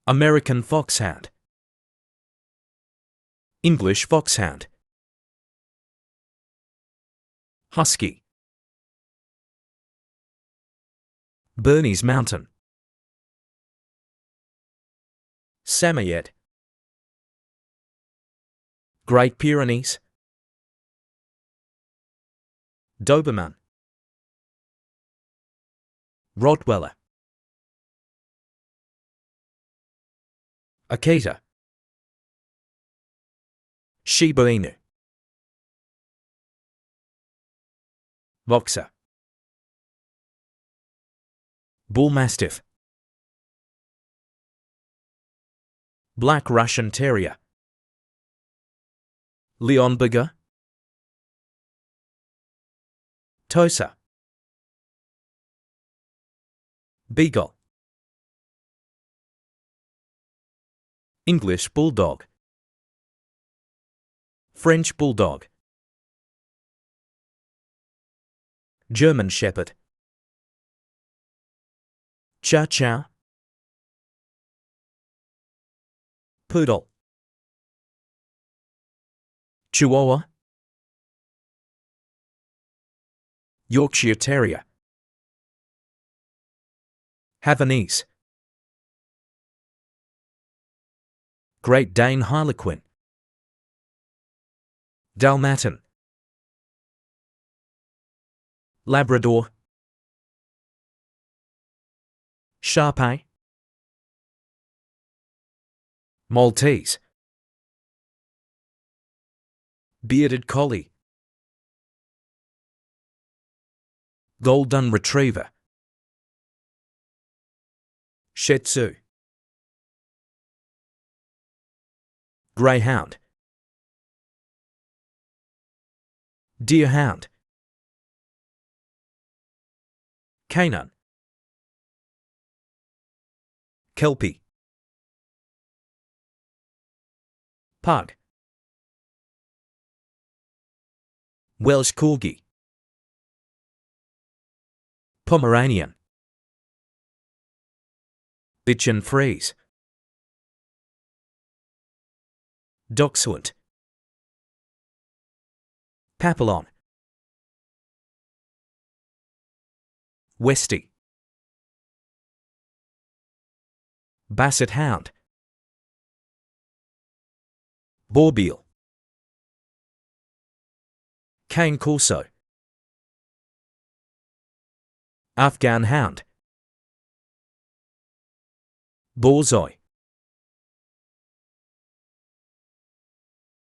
American foxhound, English foxhound, husky, Bernese mountain, Samoyed, Great Pyrenees, Doberman, Rottweiler, Akita, Shiba Inu, Boxer, Bull Mastiff, Black Russian Terrier, Leonberger, Tosa, Beagle, English Bulldog, French Bulldog, German Shepherd, Chow Chow, Poodle, Chihuahua, Yorkshire Terrier, Havanese, Great Dane Harlequin, Dalmatian, Labrador, Shar-Pei, Maltese, Bearded Collie, Golden Retriever, Shih Tzu, Greyhound, Deerhound, Canine, Kelpie, Pug, Welsh Corgi, Pomeranian, Bichon Frise, Dachshund, Papillon, Westie, Basset Hound, Borbeel, Cane Corso, Afghan Hound, Borzoi,